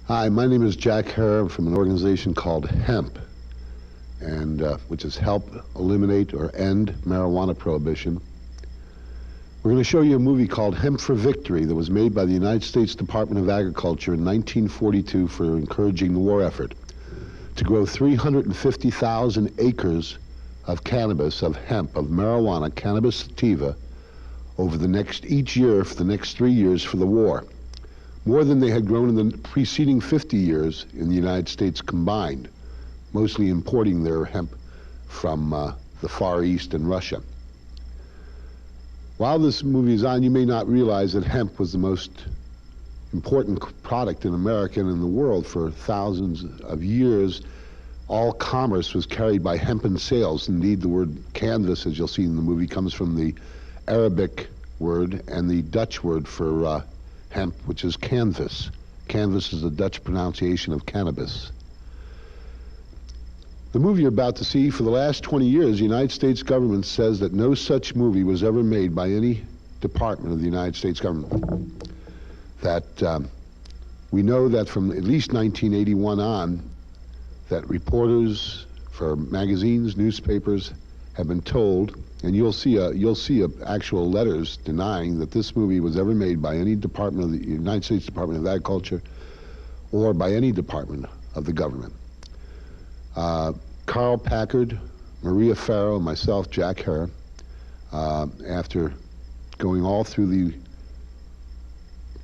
Hi, my name is Jack Hare from an organization called H.E.M.P, and which is Help Eliminate or End Marijuana Prohibition. We're going to show you a movie called Hemp for Victory that was made by the United States Department of Agriculture in 1942 for encouraging the war effort to grow 350,000 acres of cannabis, of hemp, of marijuana, cannabis sativa, over each year for the next 3 years for the war. More than they had grown in the preceding 50 years in the United States combined, mostly importing their hemp from the Far East and Russia. While this movie is on, you may not realize that hemp was the most important product in America and in the world for thousands of years. All commerce was carried by hempen sails. Indeed, the word canvas, as you'll see in the movie, comes from the Arabic word and the Dutch word for hemp, which is canvas. Canvas is the Dutch pronunciation of cannabis. The movie you're about to see, for the last 20 years, the United States government says that no such movie was ever made by any department of the United States government. That we know that from at least 1981 on, that reporters for magazines, newspapers have been told, and you'll see actual letters denying that this movie was ever made by any department of the United States Department of Agriculture or by any department of the government. Carl Packard, Maria Farrow, and myself, Jack Hare, after going all through the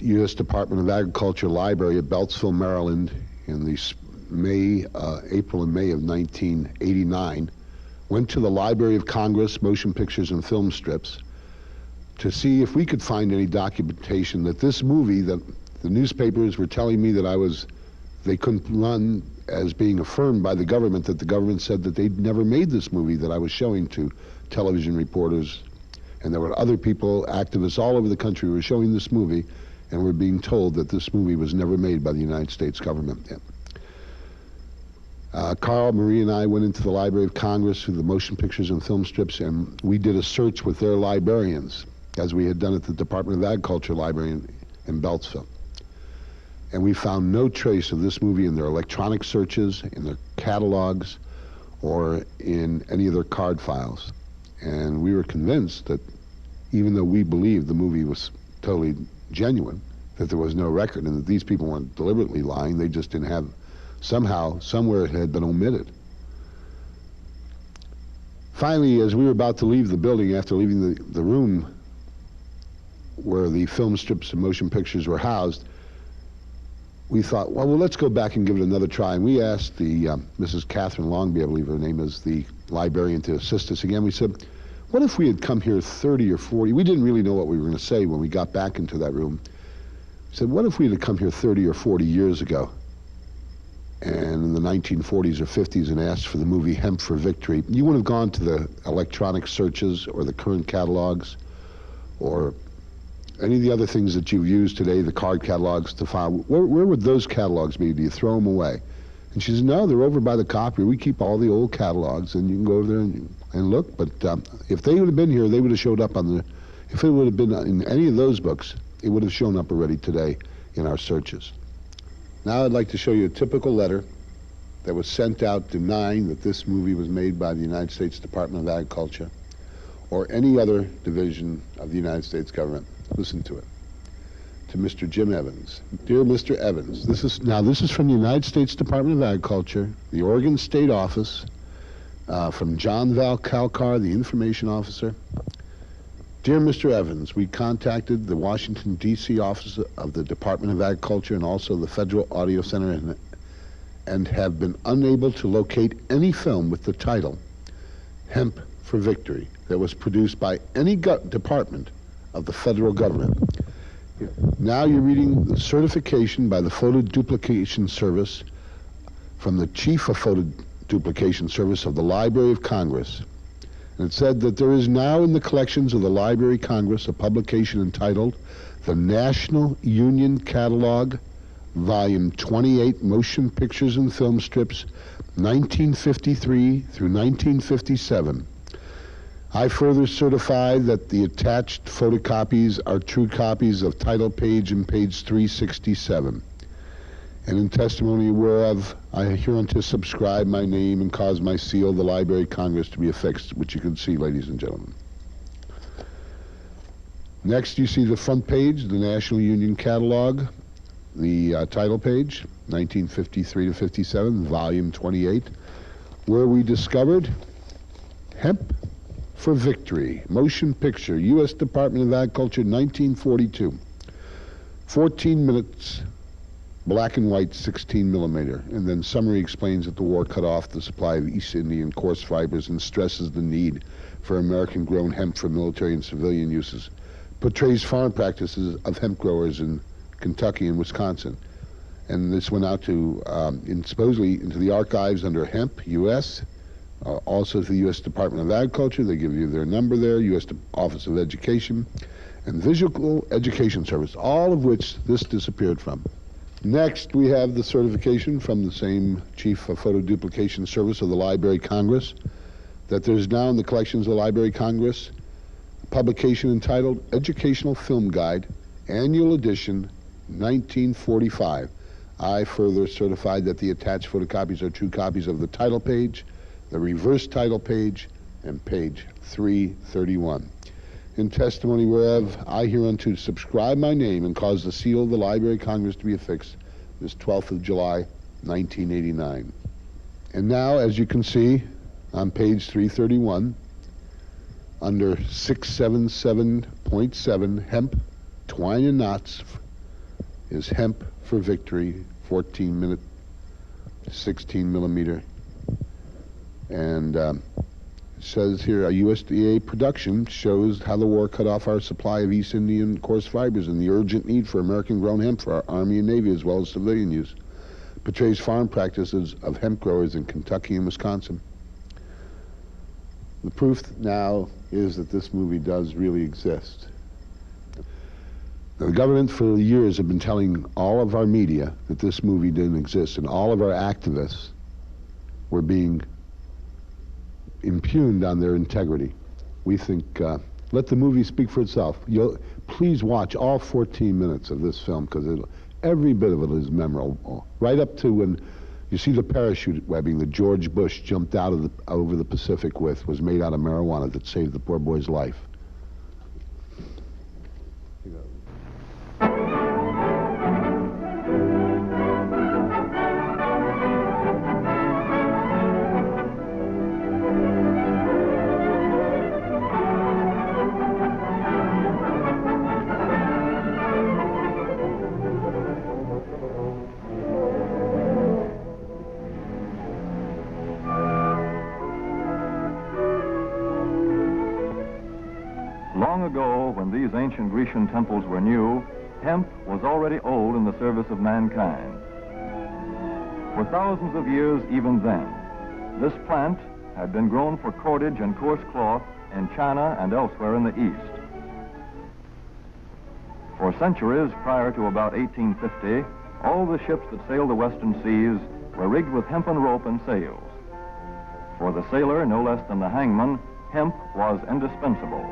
U.S. Department of Agriculture library at Beltsville, Maryland in the April and May of 1989, went to the Library of Congress, motion pictures and film strips, to see if we could find any documentation that this movie, that the newspapers were telling me that they couldn't run as being affirmed by the government, that the government said that they'd never made this movie that I was showing to television reporters. And there were other people, activists all over the country, who were showing this movie and were being told that this movie was never made by the United States government. Carl, Marie, and I went into the Library of Congress through the motion pictures and film strips, and we did a search with their librarians, as we had done at the Department of Agriculture library in Beltsville. And we found no trace of this movie in their electronic searches, in their catalogs, or in any of their card files. And we were convinced that even though we believed the movie was totally genuine, that there was no record and that these people weren't deliberately lying, they just didn't have, somehow, somewhere it had been omitted. Finally, as we were about to leave the building, after leaving the room where the film strips and motion pictures were housed, we thought, well, let's go back and give it another try. And we asked the Mrs. Catherine Longby, I believe her name is, the librarian, to assist us again. We said, what if we had come here 30 or 40? We didn't really know what we were going to say when we got back into that room. We said, what if we had come here 30 or 40 years ago, and in the 1940s or 50s, and asked for the movie Hemp for Victory? You would have gone to the electronic searches or the current catalogs or any of the other things that you've used today, the card catalogs to file. Where would those catalogs be? Do you throw them away? And she says, no, they're over by the copier. We keep all the old catalogs, and you can go over there and look. But if they would have been here, they would have showed up if it would have been in any of those books, it would have shown up already today in our searches. Now I'd like to show you a typical letter that was sent out denying that this movie was made by the United States Department of Agriculture or any other division of the United States government. Listen to it. To Mr. Jim Evans. Dear Mr. Evans, this is from the United States Department of Agriculture, the Oregon State Office, from John Val Kalkar, the information officer. Dear Mr. Evans, we contacted the Washington, D.C. office of the Department of Agriculture and also the Federal Audio Center and have been unable to locate any film with the title Hemp for Victory that was produced by any department of the federal government. Now you're reading the certification by the Photo Duplication Service from the Chief of Photo Duplication Service of the Library of Congress. And it said that there is now in the collections of the Library of Congress a publication entitled The National Union Catalog, Volume 28, Motion Pictures and Film Strips, 1953 through 1957. I further certify that the attached photocopies are true copies of title page and page 367. And in testimony whereof I hereunto subscribe my name and cause my seal, the Library of Congress, to be affixed, which you can see, ladies and gentlemen. Next, you see the front page, the National Union Catalog, the title page, 1953 to 57, volume 28, where we discovered Hemp for Victory, motion picture, U.S. Department of Agriculture, 1942. 14 minutes, black and white, 16 millimeter. And then summary explains that the war cut off the supply of East Indian coarse fibers and stresses the need for American-grown hemp for military and civilian uses. Portrays farm practices of hemp growers in Kentucky and Wisconsin. And this went out to, supposedly, into the archives under Hemp, U.S., also to the U.S. Department of Agriculture. They give you their number there, U.S. Office of Education, and Visual Education Service, all of which this disappeared from. Next, we have the certification from the same Chief of Photo Duplication Service of the Library of Congress that there's now in the collections of the Library of Congress a publication entitled Educational Film Guide, Annual Edition, 1945. I further certified that the attached photocopies are true copies of the title page, the reverse title page, and page 331. In testimony whereof I hereunto subscribe my name and cause the seal of the Library of Congress to be affixed this 12th of July, 1989. And now, as you can see, on page 331, under 677.7, hemp, twine and knots, is Hemp for Victory, 14-minute, 16 millimeter. And it says here, a USDA production shows how the war cut off our supply of East Indian coarse fibers and the urgent need for American-grown hemp for our Army and Navy as well as civilian use. Portrays farm practices of hemp growers in Kentucky and Wisconsin. The proof now is that this movie does really exist. Now, the government for years have been telling all of our media that this movie didn't exist, and all of our activists were being impugned on their integrity. We think, let the movie speak for itself. Please watch all 14 minutes of this film, because every bit of it is memorable. Right up to when you see the parachute webbing that George Bush jumped out of over the Pacific with was made out of marijuana that saved the poor boy's life. Long ago, when these ancient Grecian temples were new, hemp was already old in the service of mankind. For thousands of years even then, this plant had been grown for cordage and coarse cloth in China and elsewhere in the East. For centuries prior to about 1850, all the ships that sailed the western seas were rigged with hempen rope and sails. For the sailor, no less than the hangman, hemp was indispensable.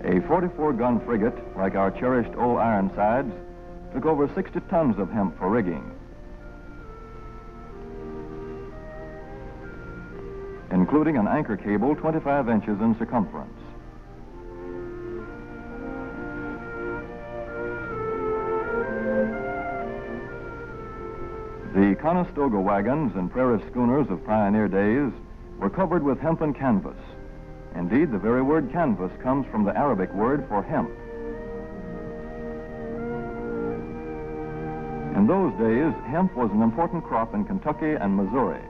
A 44-gun frigate, like our cherished old Ironsides, took over 60 tons of hemp for rigging. Including an anchor cable 25 inches in circumference. The Conestoga wagons and prairie schooners of pioneer days were covered with hempen canvas. Indeed, the very word canvas comes from the Arabic word for hemp. In those days, hemp was an important crop in Kentucky and Missouri.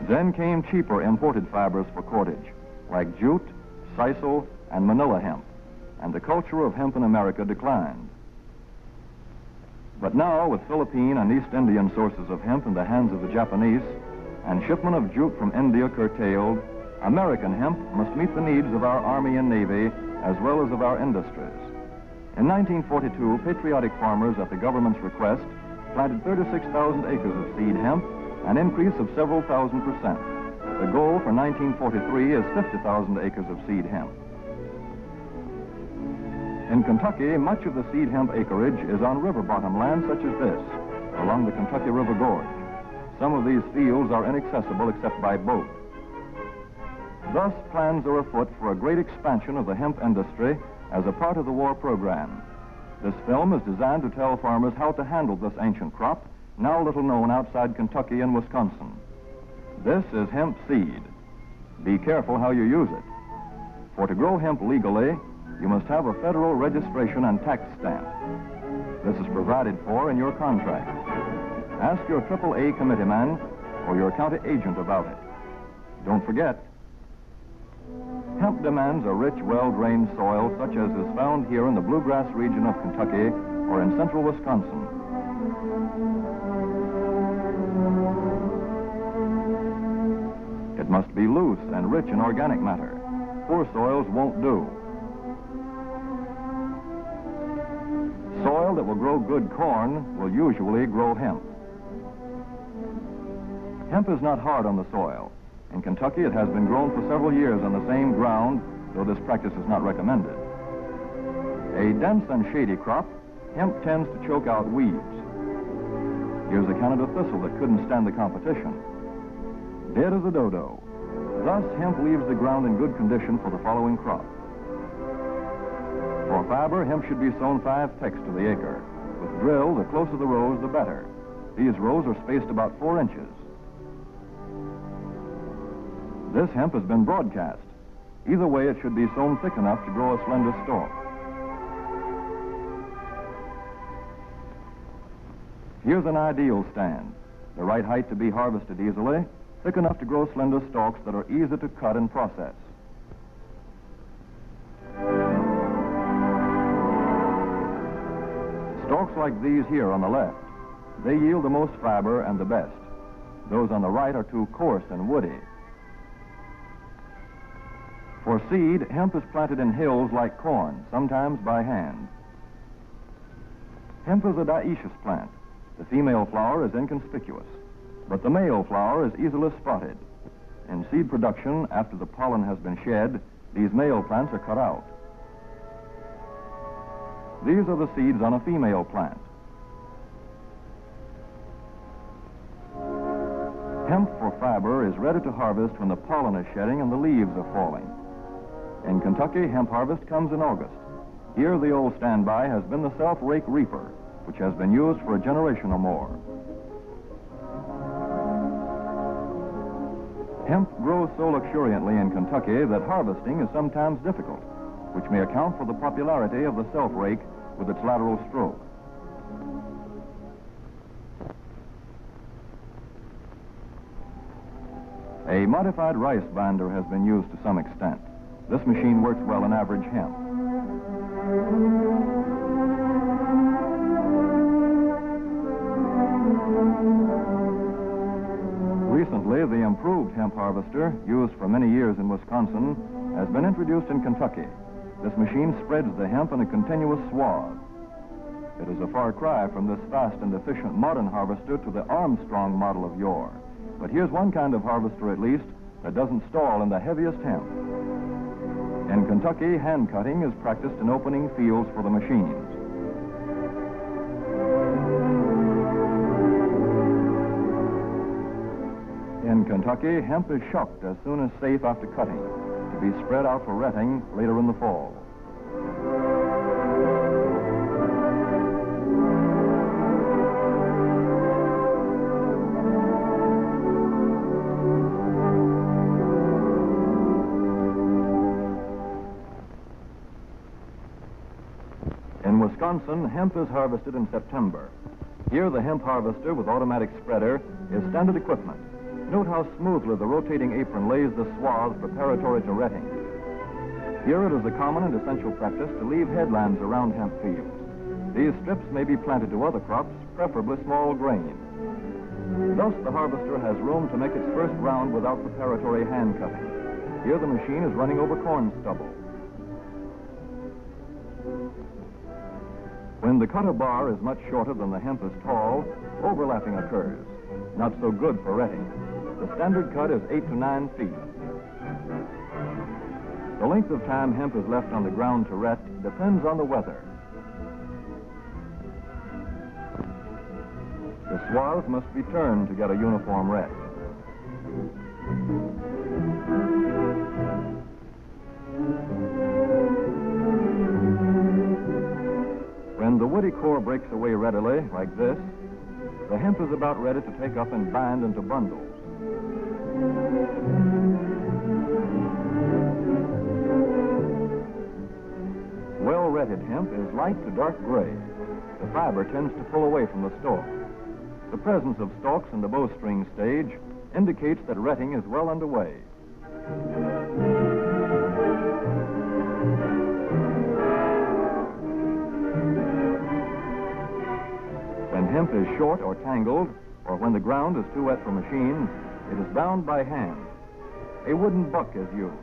Then came cheaper imported fibers for cordage, like jute, sisal, and manila hemp, and the culture of hemp in America declined. But now, with Philippine and East Indian sources of hemp in the hands of the Japanese, and shipment of jute from India curtailed, American hemp must meet the needs of our Army and Navy as well as of our industries. In 1942, patriotic farmers at the government's request planted 36,000 acres of seed hemp, an increase of several thousand %. The goal for 1943 is 50,000 acres of seed hemp. In Kentucky, much of the seed hemp acreage is on river bottom land such as this, along the Kentucky River Gorge. Some of these fields are inaccessible except by boat. Thus, plans are afoot for a great expansion of the hemp industry as a part of the war program. This film is designed to tell farmers how to handle this ancient crop, now little known outside Kentucky and Wisconsin. This is hemp seed. Be careful how you use it. For to grow hemp legally, you must have a federal registration and tax stamp. This is provided for in your contract. Ask your AAA committeeman or your county agent about it. Don't forget, hemp demands a rich, well-drained soil such as is found here in the bluegrass region of Kentucky or in central Wisconsin. It must be loose and rich in organic matter. Poor soils won't do. Soil that will grow good corn will usually grow hemp. Hemp is not hard on the soil. In Kentucky, it has been grown for several years on the same ground, though this practice is not recommended. A dense and shady crop, hemp tends to choke out weeds. Here's a Canada thistle that couldn't stand the competition. Dead as a dodo. Thus, hemp leaves the ground in good condition for the following crop. For fiber, hemp should be sown 5 pecks to the acre. With drill, the closer the rows, the better. These rows are spaced about 4 inches. This hemp has been broadcast. Either way, it should be sown thick enough to grow a slender stalk. Here's an ideal stand. The right height to be harvested easily, thick enough to grow slender stalks that are easy to cut and process. Stalks like these here on the left, they yield the most fiber and the best. Those on the right are too coarse and woody. For seed, hemp is planted in hills like corn, sometimes by hand. Hemp is a dioecious plant. The female flower is inconspicuous, but the male flower is easily spotted. In seed production, after the pollen has been shed, these male plants are cut out. These are the seeds on a female plant. Hemp for fiber is ready to harvest when the pollen is shedding and the leaves are falling. In Kentucky, hemp harvest comes in August. Here, the old standby has been the self-rake Reefer, which has been used for a generation or more. Hemp grows so luxuriantly in Kentucky that harvesting is sometimes difficult, which may account for the popularity of the self-rake with its lateral stroke. A modified rice binder has been used to some extent. This machine works well in average hemp. Recently, the improved hemp harvester, used for many years in Wisconsin, has been introduced in Kentucky. This machine spreads the hemp in a continuous swath. It is a far cry from this fast and efficient modern harvester to the Armstrong model of yore. But here's one kind of harvester, at least, that doesn't stall in the heaviest hemp. In Kentucky, hand cutting is practiced in opening fields for the machines. In Kentucky, hemp is shucked as soon as safe after cutting, to be spread out for retting later in the fall. In Wisconsin, hemp is harvested in September. Here, the hemp harvester with automatic spreader is standard equipment. Note how smoothly the rotating apron lays the swaths preparatory to retting. Here it is a common and essential practice to leave headlands around hemp fields. These strips may be planted to other crops, preferably small grain. Thus, the harvester has room to make its first round without preparatory hand cutting. Here the machine is running over corn stubble. When the cutter bar is much shorter than the hemp is tall, overlapping occurs. Not so good for retting. The standard cut is 8 to 9 feet. The length of time hemp is left on the ground to rest depends on the weather. The swaths must be turned to get a uniform rest. When the woody core breaks away readily, like this, the hemp is about ready to take up and bind into bundles. Well-retted hemp is light to dark gray. The fiber tends to pull away from the stalk. The presence of stalks in the bowstring stage indicates that retting is well underway. When hemp is short or tangled, or when the ground is too wet for machines, it is bound by hand. A wooden buck is used.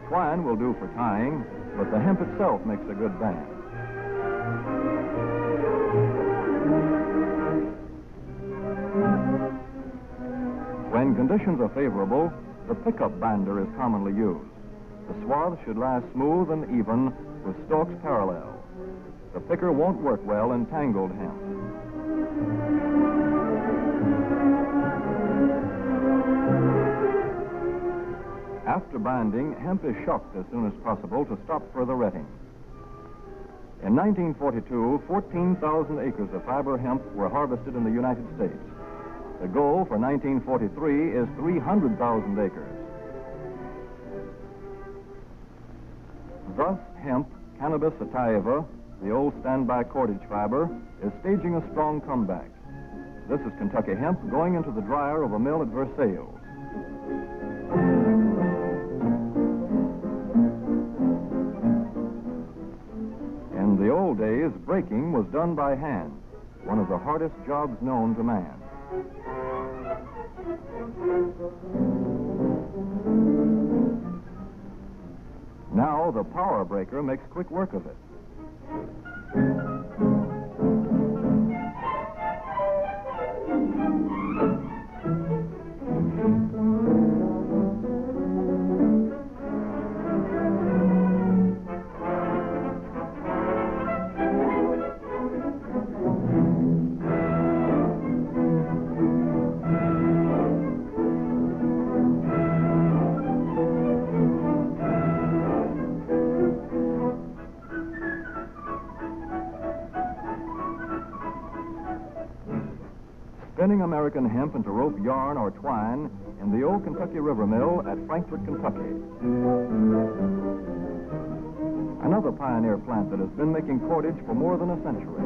Twine will do for tying, but the hemp itself makes a good band. When conditions are favorable, the pickup binder is commonly used. The swath should lie smooth and even with stalks parallel. The picker won't work well in tangled hemp. After binding, hemp is shucked as soon as possible to stop further retting. In 1942, 14,000 acres of fiber hemp were harvested in the United States. The goal for 1943 is 300,000 acres. Thus, hemp, cannabis sativa, the old standby cordage fiber, is staging a strong comeback. This is Kentucky hemp going into the dryer of a mill at Versailles. In the old days, breaking was done by hand, one of the hardest jobs known to man. Now the power breaker makes quick work of it. Spinning American hemp into rope yarn or twine in the old Kentucky River Mill at Frankfort, Kentucky. Another pioneer plant that has been making cordage for more than a century.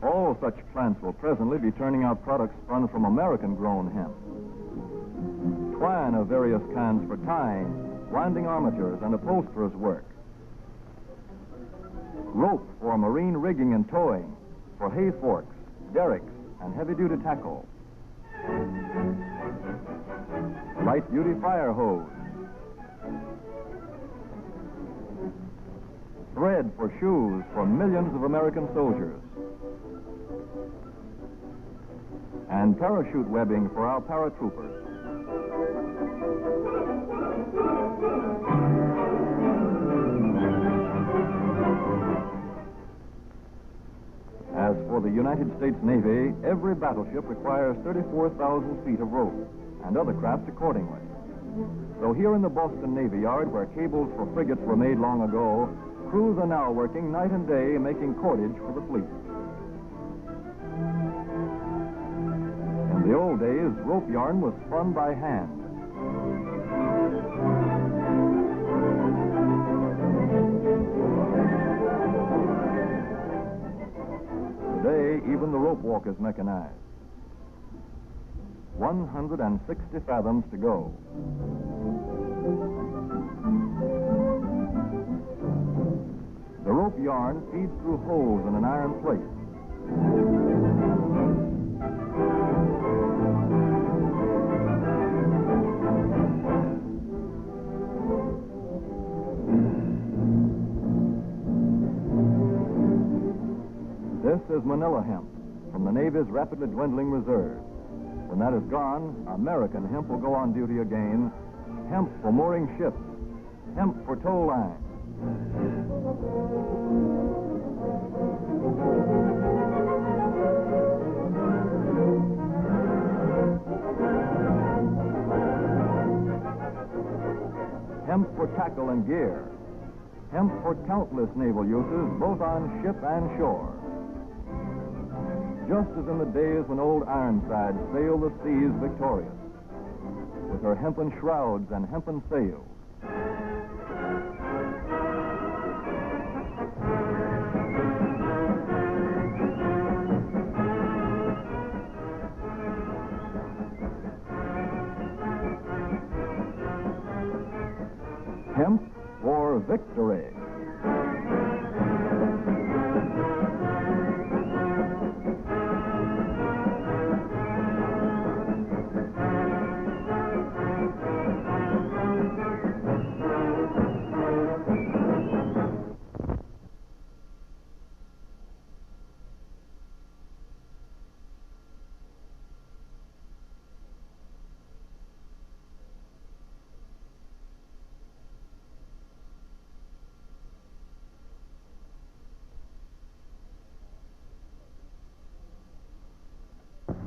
All such plants will presently be turning out products spun from American-grown hemp. Twine of various kinds for tying, winding armatures, and upholsterers' work. Rope for marine rigging and towing, for hay forks, derricks, and heavy-duty tackle. Light-duty fire hose. Thread for shoes for millions of American soldiers. And parachute webbing for our paratroopers. As for the United States Navy, every battleship requires 34,000 feet of rope, and other craft accordingly. So here in the Boston Navy Yard, where cables for frigates were made long ago, crews are now working night and day making cordage for the fleet. In the old days, rope yarn was spun by hand. Today, even the rope walk is mechanized. 160 fathoms to go. The rope yarn feeds through holes in an iron plate. is Manila hemp from the Navy's rapidly dwindling reserve. When that is gone, American hemp will go on duty again. Hemp for mooring ships. Hemp for tow lines. Hemp for tackle and gear. Hemp for countless naval uses, both on ship and shore. Just as in the days when old Ironside sailed the seas victorious, with her hempen shrouds and hempen sails. Hemp for Victory.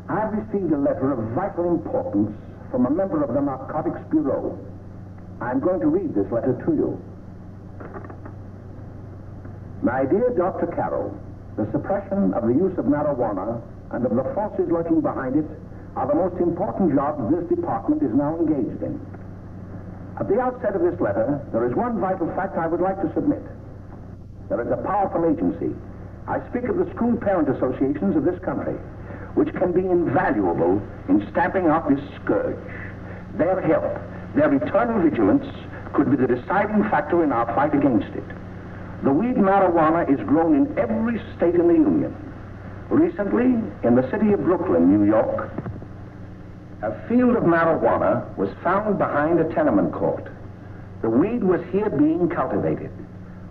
I've received a letter of vital importance from a member of the Narcotics Bureau. I'm going to read this letter to you. My dear Dr. Carroll, the suppression of the use of marijuana and of the forces lurking behind it are the most important jobs this department is now engaged in. At the outset of this letter, there is one vital fact I would like to submit. There is a powerful agency. I speak of the school parent associations of this country, which can be invaluable in stamping out this scourge. Their help, their eternal vigilance, could be the deciding factor in our fight against it. The weed marijuana is grown in every state in the Union. Recently, in the city of Brooklyn, New York, a field of marijuana was found behind a tenement court. The weed was here being cultivated,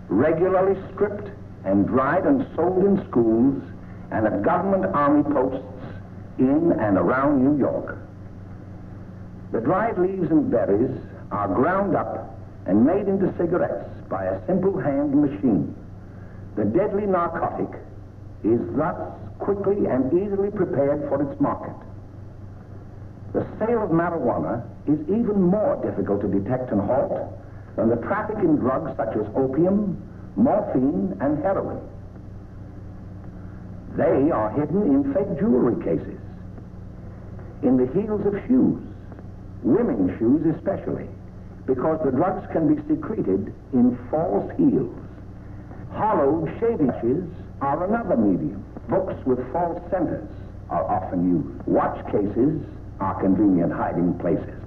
regularly stripped and dried and sold in schools and at government army posts in and around New York. The dried leaves and berries are ground up and made into cigarettes by a simple hand machine. The deadly narcotic is thus quickly and easily prepared for its market. The sale of marijuana is even more difficult to detect and halt than the traffic in drugs such as opium, morphine, and heroin. They are hidden in fake jewelry cases, in the heels of shoes, women's shoes especially, because the drugs can be secreted in false heels. Hollowed shaving brushes are another medium. Books with false centers are often used. Watch cases are convenient hiding places.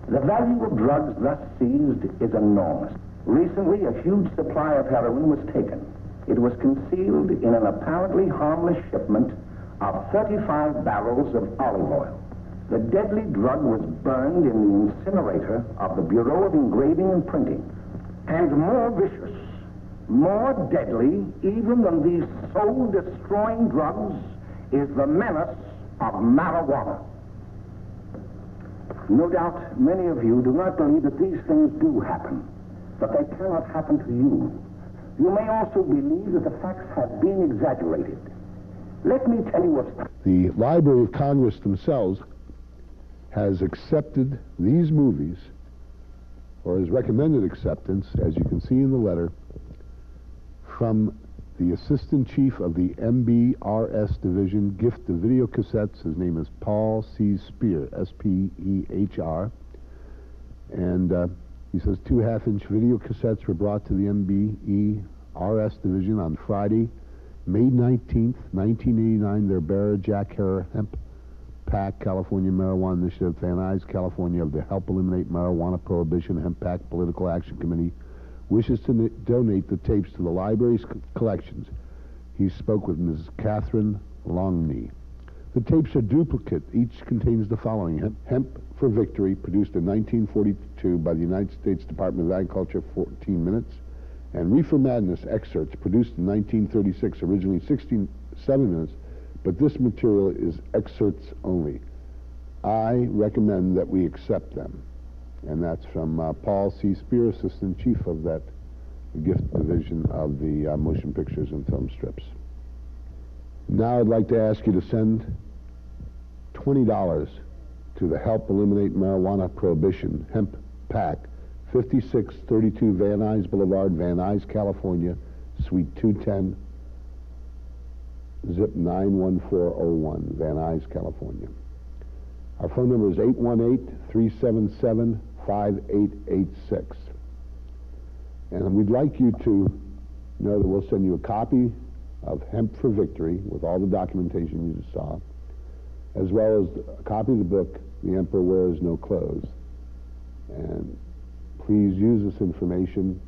The value of drugs thus seized is enormous. Recently, a huge supply of heroin was taken. It was concealed in an apparently harmless shipment of 35 barrels of olive oil. The deadly drug was burned in the incinerator of the Bureau of Engraving and Printing. And more vicious, more deadly, even than these soul-destroying drugs, is the menace of marijuana. No doubt many of you do not believe that these things do happen, but they cannot happen to you. You may also believe that the facts have been exaggerated. Let me tell you what's... The Library of Congress themselves has accepted these movies, or has recommended acceptance, as you can see in the letter, from the Assistant Chief of the MBRS Division, Gift of Video Cassettes. His name is Paul C. Spear, S-P-E-H-R. And he says 2 half-inch video cassettes were brought to the MBRS Division on Friday, May 19th, 1989. Their bearer, Jack Herr, Hemp PAC, California Marijuana Initiative, Van Nuys, California, of the Help Eliminate Marijuana Prohibition, Hemp PAC Political Action Committee, wishes to donate the tapes to the library's collections. He spoke with Mrs. Catherine Longney. The tapes are duplicate. Each contains the following: Hemp for Victory, produced in 1942 by the United States Department of Agriculture, 14 minutes, and Reefer Madness excerpts, produced in 1936, originally 16 7 minutes, but this material is excerpts only. I recommend that we accept them. And that's from Paul C. Spear, Assistant Chief of that gift division of the motion pictures and film strips. Now I'd like to ask you to send $20 to the Help Eliminate Marijuana Prohibition Hemp PAC, 5632 Van Nuys Boulevard, Van Nuys, California, Suite 210, zip 91401, Van Nuys, California. Our phone number is 818-377-5886. And we'd like you to know that we'll send you a copy of Hemp For Victory with all the documentation you just saw, as well as a copy of the book, The Emperor Wears No Clothes. And please use this information.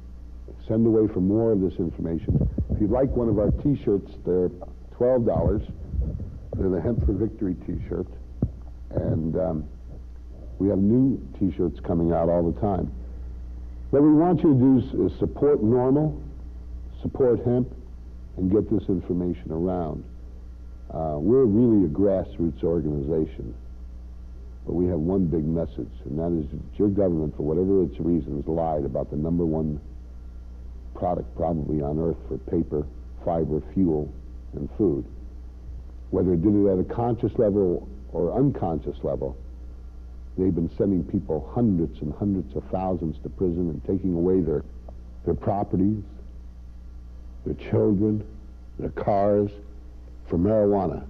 Send away for more of this information. If you'd like one of our t-shirts, they're $12. They're the Hemp For Victory t-shirt. And we have new t-shirts coming out all the time. What we want you to do is support NORML, support hemp, and get this information around. We're really a grassroots organization, but we have one big message, and that is that your government, for whatever its reasons, lied about the #1 product probably on earth for paper, fiber, fuel, and food. Whether it did it at a conscious level or unconscious level, they've been sending people hundreds and hundreds of thousands to prison and taking away their properties, their children, their cars, for marijuana,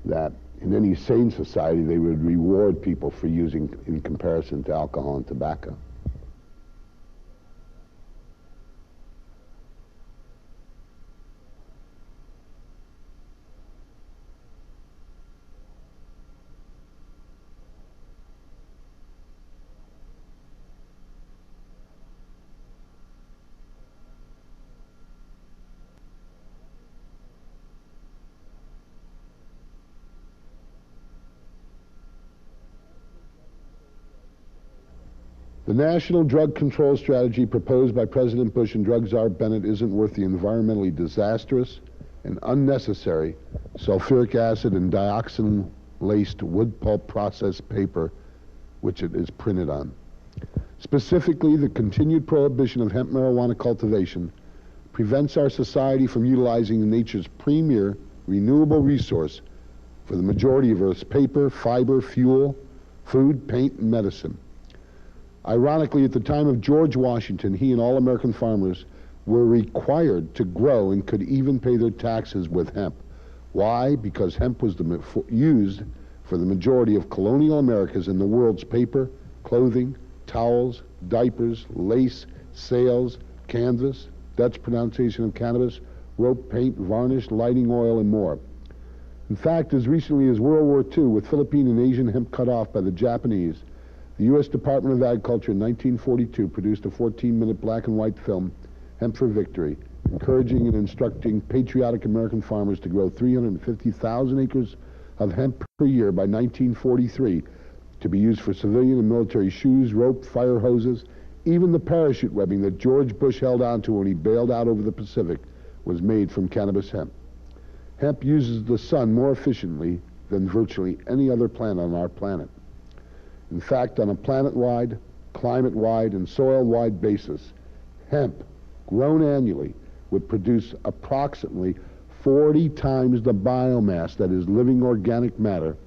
that in any sane society they would reward people for using in comparison to alcohol and tobacco. The national drug control strategy proposed by President Bush and drug czar Bennett isn't worth the environmentally disastrous and unnecessary sulfuric acid and dioxin-laced wood pulp processed paper which it is printed on. Specifically, the continued prohibition of hemp marijuana cultivation prevents our society from utilizing nature's premier renewable resource for the majority of Earth's paper, fiber, fuel, food, paint, and medicine. Ironically, at the time of George Washington, he and all American farmers were required to grow and could even pay their taxes with hemp. Why? Because hemp was used for the majority of colonial Americas in the world's paper, clothing, towels, diapers, lace, sails, canvas, Dutch pronunciation of cannabis, rope, paint, varnish, lighting oil, and more. In fact, as recently as World War II, with Philippine and Asian hemp cut off by the Japanese, the U.S. Department of Agriculture in 1942 produced a 14-minute black and white film, Hemp For Victory, encouraging and instructing patriotic American farmers to grow 350,000 acres of hemp per year by 1943 to be used for civilian and military shoes, rope, fire hoses. Even the parachute webbing that George Bush held onto when he bailed out over the Pacific was made from cannabis hemp. Hemp uses the sun more efficiently than virtually any other plant on our planet. In fact, on a planet-wide, climate-wide, and soil-wide basis, hemp, grown annually, would produce approximately 40 times the biomass, that is living organic matter,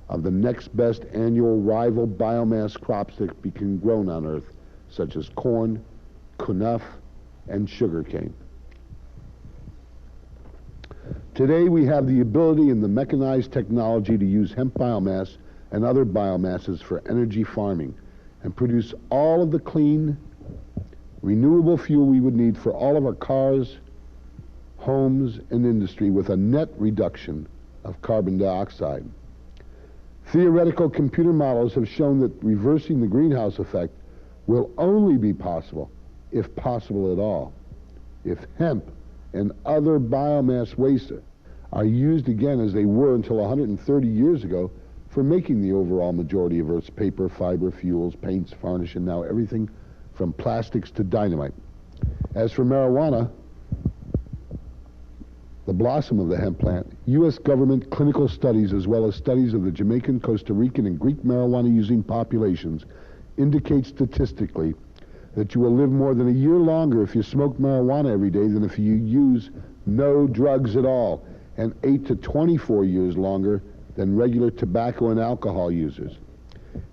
of the next best annual rival biomass crops that can be grown on Earth, such as corn, knuff, and sugarcane. Today, we have the ability and the mechanized technology to use hemp biomass and other biomasses for energy farming and produce all of the clean, renewable fuel we would need for all of our cars, homes, and industry with a net reduction of carbon dioxide. Theoretical computer models have shown that reversing the greenhouse effect will only be possible, if possible at all, if hemp and other biomass waste are used again as they were until 130 years ago for making the overall majority of Earth's paper, fiber, fuels, paints, varnish, and now everything from plastics to dynamite. As for marijuana, the blossom of the hemp plant, U.S. government clinical studies as well as studies of the Jamaican, Costa Rican, and Greek marijuana-using populations indicate statistically that you will live more than a year longer if you smoke marijuana every day than if you use no drugs at all, and 8 to 24 years longer than regular tobacco and alcohol users.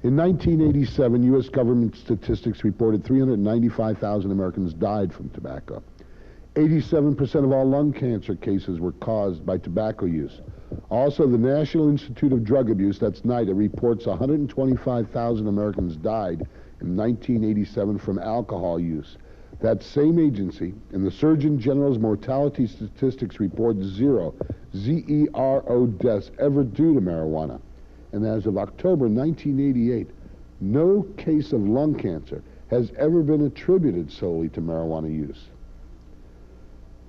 In 1987, U.S. government statistics reported 395,000 Americans died from tobacco. 87% of all lung cancer cases were caused by tobacco use. Also, the National Institute of Drug Abuse, that's NIDA, reports 125,000 Americans died in 1987 from alcohol use. That same agency and the Surgeon General's mortality statistics report zero, Z-E-R-O deaths ever due to marijuana. And as of October 1988, no case of lung cancer has ever been attributed solely to marijuana use.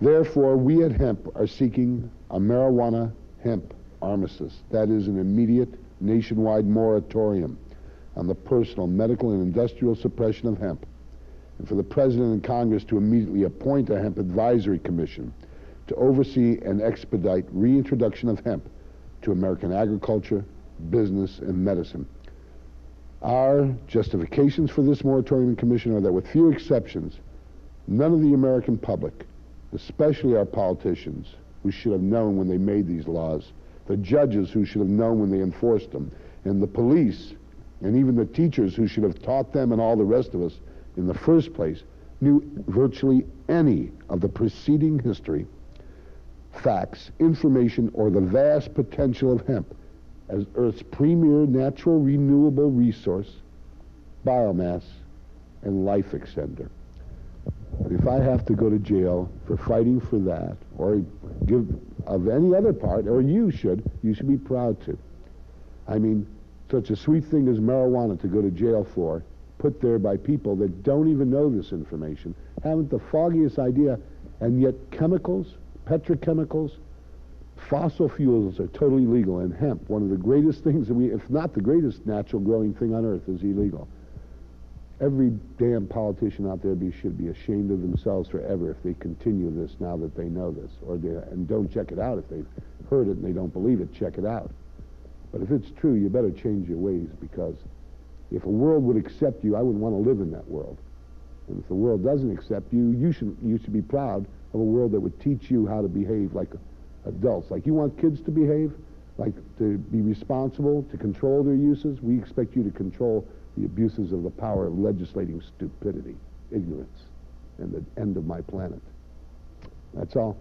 Therefore, we at Hemp are seeking a marijuana hemp armistice. That is an immediate nationwide moratorium on the personal, medical, and industrial suppression of hemp, and for the President and Congress to immediately appoint a hemp advisory commission to oversee and expedite reintroduction of hemp to American agriculture, business, and medicine. Our justifications for this moratorium commission are that with few exceptions, none of the American public, especially our politicians, who should have known when they made these laws, the judges who should have known when they enforced them, and the police, and even the teachers who should have taught them and all the rest of us in the first place, knew virtually any of the preceding history, facts, information, or the vast potential of hemp as Earth's premier natural renewable resource, biomass, and life extender. If I have to go to jail for fighting for that, or give of any other part, or you should be proud to. I mean, such a sweet thing as marijuana to go to jail for, put there by people that don't even know this information, haven't the foggiest idea, and yet chemicals, petrochemicals, fossil fuels are totally legal, and hemp, one of the greatest things that we, if not the greatest natural growing thing on earth, is illegal. Every damn politician out there should be ashamed of themselves forever if they continue this now that they know this, and don't check it out. If they've heard it and they don't believe it, check it out. But if it's true, you better change your ways, because if a world would accept you, I wouldn't want to live in that world. And if the world doesn't accept you, you should be proud of a world that would teach you how to behave like adults. Like you want kids to behave, like to be responsible, to control their uses, we expect you to control the abuses of the power of legislating stupidity, ignorance, and the end of my planet. That's all.